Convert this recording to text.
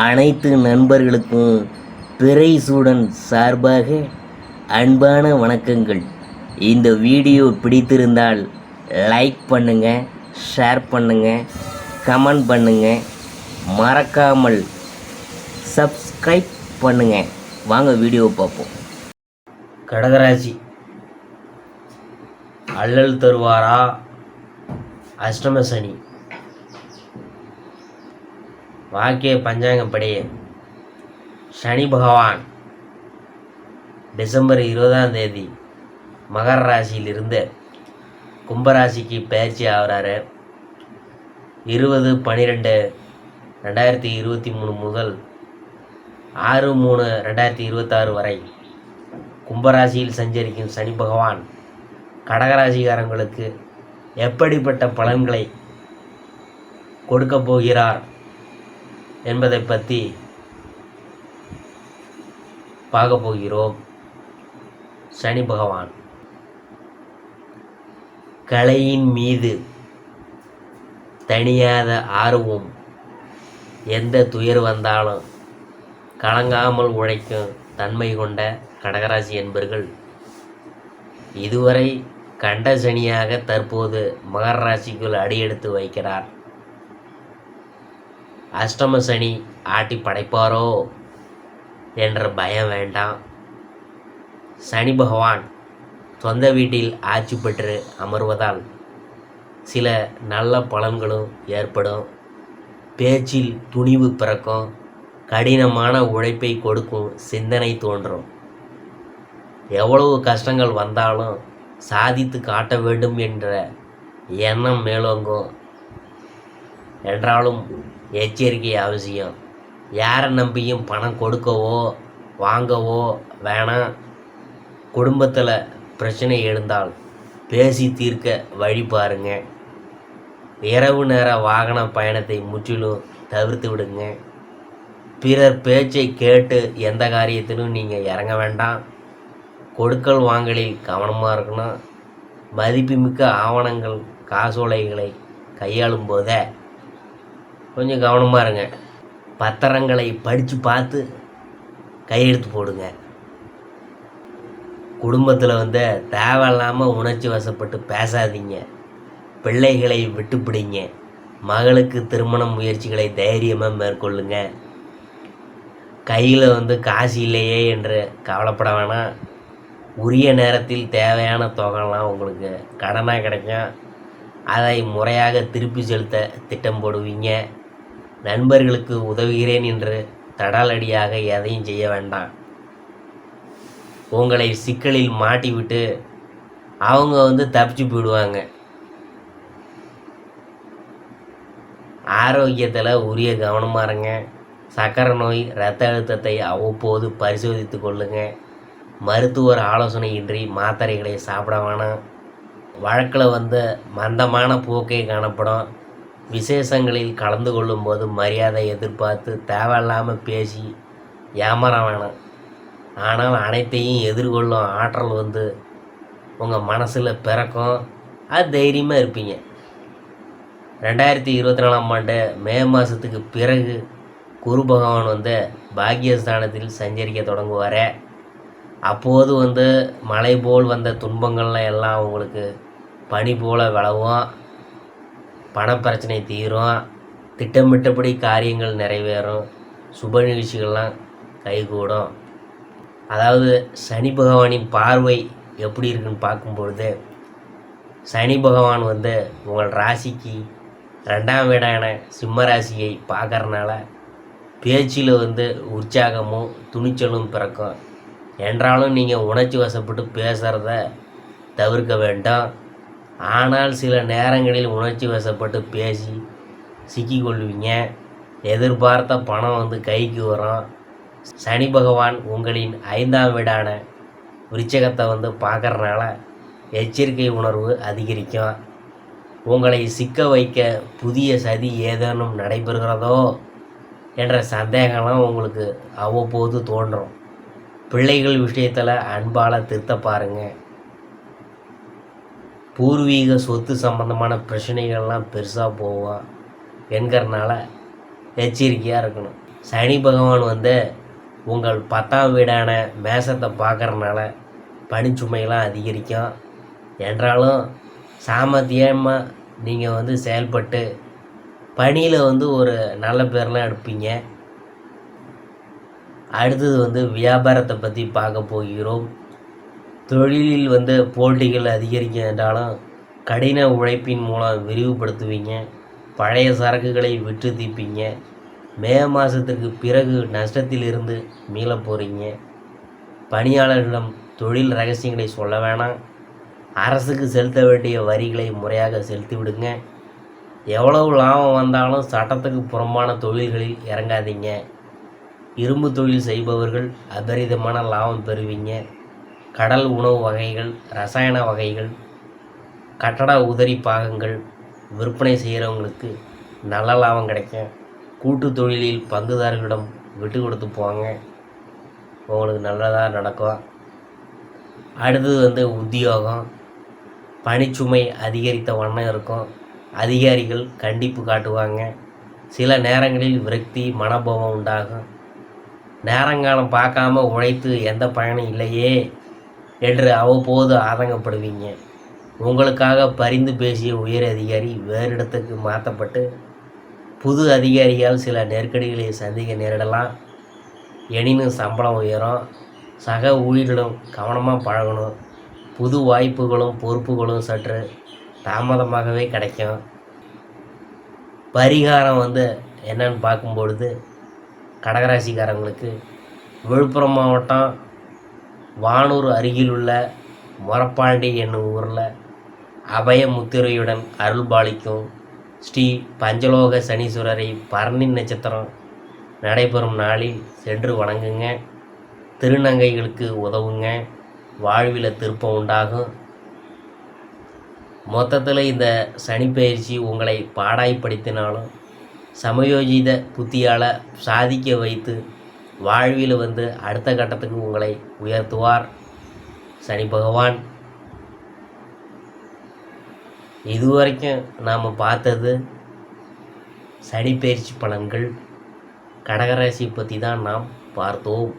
அனைத்து நண்பர்களுக்கும் பிறைசூடன் சார்பாக அன்பான வணக்கங்கள். இந்த வீடியோ பிடித்திருந்தால் லைக் பண்ணுங்கள், ஷேர் பண்ணுங்கள், கமெண்ட் பண்ணுங்கள், மறக்காமல் சப்ஸ்கிரைப் பண்ணுங்கள். வாங்க வீடியோ பார்ப்போம். கடகராசி அல்லல் தருவாரா? அஷ்டம சனி. வாக்கிய பஞ்சாங்கப்படி சனி பகவான் டிசம்பர் 20 மகர ராசியிலிருந்து கும்பராசிக்கு பயிற்சி ஆகிறாரு. 20/12/2023 முதல் 6/3/2026 வரை கும்பராசியில் சஞ்சரிக்கும் சனி பகவான் கடகராசிக்காரங்களுக்கு எப்படிப்பட்ட பலன்களை கொடுக்க போகிறார் என்பதை பற்றி பார்க்க போகிறோம். சனி பகவான் கலையின் மீது தணியாத ஆர்வம், எந்த துயர் வந்தாலும் கலங்காமல் உழைக்கும் தன்மை கொண்ட கடகராசி என்பர்கள் இதுவரை கண்ட சனியாக தற்போது மகர ராசிக்குள் அடியெடுத்து வைக்கிறார். அஷ்டம சனி ஆட்டி படைப்பாரோ என்ற பயம் வேண்டாம். சனி பகவான் சொந்த வீட்டில் ஆட்சி பெற்று அமர்வதால் சில நல்ல பலன்களும் ஏற்படும். பேச்சில் துணிவு பிறக்கும். கடினமான உழைப்பை கொடுக்கும் சிந்தனை தோன்றும். எவ்வளவு கஷ்டங்கள் வந்தாலும் சாதித்து காட்ட வேண்டும் என்ற எண்ணம் மேலோங்கும். என்றாலும் எச்சரிக்கை அவசியம். யாரை நம்பியும் பணம் கொடுக்கவோ வாங்கவோ வேணாம். குடும்பத்தில் பிரச்சனை எழுந்தால் பேசி தீர்க்க வழி பாருங்க. இரவு நேர வாகன பயணத்தை முற்றிலும் தவிர்த்து விடுங்க. பிறர் பேச்சை கேட்டு எந்த காரியத்திலும் நீங்கள் இறங்க வேண்டாம். கொடுக்கல் வாங்கலில் கவனமாக இருக்கணும். மதிப்புமிக்க ஆவணங்கள் காசோலைகளை கையாளும் போதே கொஞ்சம் கவனமாக இருங்க. பத்திரங்களை படித்து பார்த்து கையெழுத்து போடுங்க. குடும்பத்தில் தேவையில்லாமல் உணர்ச்சி வசப்பட்டு பேசாதீங்க. பிள்ளைகளை விட்டுப்பிடிங்க. மகளுக்கு திருமண முயற்சிகளை தைரியமாக மேற்கொள்ளுங்க. கையில் காசு இல்லையே என்று கவலைப்பட வேணாம். உரிய நேரத்தில் தேவையான தொகைலாம் உங்களுக்கு கடனாக கிடைக்கும். அதை முறையாக திருப்பி செலுத்த திட்டம் போடுவீங்க. நண்பர்களுக்கு உதவுகிறேன் என்று தடாலடியாக எதையும் செய்ய வேண்டாம். உங்களை சிக்கலில் மாட்டிவிட்டு அவங்க தப்பிச்சு போயிடுவாங்க. ஆரோக்கியத்தில் உரிய கவனமாக இருங்க. சர்க்கரை நோய், இரத்த அழுத்தத்தை அவ்வப்போது பரிசோதித்து கொள்ளுங்க. மருத்துவர் ஆலோசனையின்றி மாத்திரைகளை சாப்பிட வேணாம். வழக்கில் மந்தமான போக்கே காணப்படும். விசேஷங்களில் கலந்து கொள்ளும்போது மரியாதை எதிர்பார்த்து தேவையில்லாமல் பேசி ஏமாற வேணாம். ஆனால் அனைத்தையும் எதிர்கொள்ளும் ஆற்றல் உங்கள் மனசில் பிறக்கும். அது தைரியமாக இருப்பீங்க. 2024 மே மாதத்துக்கு பிறகு குரு பகவான் பாக்கியஸ்தானத்தில் சஞ்சரிக்க தொடங்குவார். அப்போது மழை போல் வந்த துன்பங்கள்லாம் எல்லாம் உங்களுக்கு பனி போல் விளவும். பணப்பிரச்சனை தீரும். திட்டமிட்டபடி காரியங்கள் நிறைவேறும். சுப நிகழ்ச்சிகள்லாம் கைகூடும். அதாவது சனி பகவானின் பார்வை எப்படி இருக்குன்னு பார்க்கும்பொழுது, சனி பகவான் உங்கள் ராசிக்கு 2ஆம் வீடான சிம்ம ராசியை பார்க்கறனால பேச்சில் உற்சாகமும் துணிச்சலும் பிறக்கும். என்றாலும் நீங்கள் உணர்ச்சி வசப்பட்டு பேசுகிறத தவிர்க்க வேண்டாம். ஆனால் சில நேரங்களில் உணர்ச்சி வசப்பட்டு பேசி சிக்கிக்கொள்வீங்க. எதிர்பார்த்த பணம் கைக்கு வரும். சனி பகவான் உங்களின் 5ஆம் வீடான விருச்சகத்தை பார்க்கறனால எச்சரிக்கை உணர்வு அதிகரிக்கும். உங்களை சிக்க வைக்க புதிய சதி ஏதேனும் நடைபெறுகிறதோ என்ற சந்தேகம்லாம் உங்களுக்கு அவ்வப்போது தோன்றும். பிள்ளைகள் விஷயத்தில் அன்பால் திருத்த பாருங்கள். பூர்வீக சொத்து சம்பந்தமான பிரச்சனைகள்லாம் பெருசாக போகும் என்கிறனால எச்சரிக்கையாக இருக்கணும். சனி பகவான் வந்து உங்கள் 10ஆம் வீடான மேசத்தை பார்க்குறனால பணிச்சுமையெல்லாம் அதிகரிக்கும். என்றாலும் சாமர்த்தியமாக நீங்கள் வந்து செயல்பட்டு பணியில் வந்து ஒரு நல்ல பேர்லாம் எடுப்பீங்க. அடுத்தது வந்து வியாபாரத்தை பற்றி பார்க்க போகிறோம். தொழிலில் வந்து போட்டிகள் அதிகரிக்கும் என்றாலும் கடின உழைப்பின் மூலம் விரிவுபடுத்துவீங்க. பழைய சரக்குகளை விற்று தீர்ப்பீங்க. மே மாதத்துக்கு பிறகு நஷ்டத்திலிருந்து மீள போகிறீங்க. பணியாளர்களிடம் தொழில் ரகசியங்களை சொல்ல வேணாம். அரசுக்கு செலுத்த வேண்டிய வரிகளை முறையாக செலுத்தி விடுங்க. எவ்வளவு லாபம் வந்தாலும் சட்டத்துக்கு புறம்பான தொழில்களில் இறங்காதீங்க. இரும்பு தொழில் செய்பவர்கள் அபரிதமான லாபம் பெறுவீங்க. கடல் உணவு வகைகள், ரசாயன வகைகள், கட்டட உதிரி பாகங்கள் விற்பனை செய்கிறவங்களுக்கு நல்ல லாபம் கிடைக்கும். கூட்டு தொழிலில் பங்குதாரர்களிடம் விட்டு கொடுத்து போங்க, உங்களுக்கு நல்லதாக நடக்கும். அடுத்தது வந்து உத்தியோகம். பணிச்சுமை அதிகரித்த வண்ணம் இருக்கும். அதிகாரிகள் கண்டிப்பு காட்டுவாங்க. சில நேரங்களில் விரக்தி மனோபாவம் உண்டாகும். நேரங்காலம் பார்க்காம உழைத்து எந்த பயனும் இல்லையே என்று அவ்வப்போது ஆதங்கப்படுவீங்க. உங்களுக்காக பரிந்து பேசிய உயர் அதிகாரி வேறு இடத்துக்கு மாற்றப்பட்டு புது அதிகாரியால் சில நெருக்கடிகளை சந்திக்க நேரிடலாம். எனினும் சம்பளம் உயரும். சக ஊழியர்களும் கவனமாக பழகணும். புது வாய்ப்புகளும் பொறுப்புகளும் சற்று தாமதமாகவே கிடைக்கும். பரிகாரம் வந்து என்னன்னு பார்க்கும்பொழுது கடகராசிக்காரங்களுக்கு விழுப்புரம் மாவட்டம் வானூர் அருகில் உள்ள மொரப்பாண்டி என்னும் ஊரில் அபயமுத்திரையுடன் அருள்பாலிக்கும் ஸ்ரீ பஞ்சலோக சனீஸ்வரரை பரணி நட்சத்திரம் நடைபெறும் நாளில் சென்று வணங்குங்க. திருநங்கைகளுக்கு உதவுங்க. வாழ்வில் திருப்பம் உண்டாகும். மொத்தத்தில் இந்த சனிப்பெயர்ச்சி உங்களை பாடாய்ப்படுத்தினாலும் சமயோஜித புத்தியால் சாதிக்க வைத்து வாழ்வில் வந்து அடுத்த கட்டத்துக்கு உங்களை உயர்த்துவார் சனி பகவான். இதுவரைக்கும் நாம் பார்த்தது சனிப்பெயர்ச்சி பலன்கள். கடகராசி பற்றி தான் நாம் பார்த்தோம்.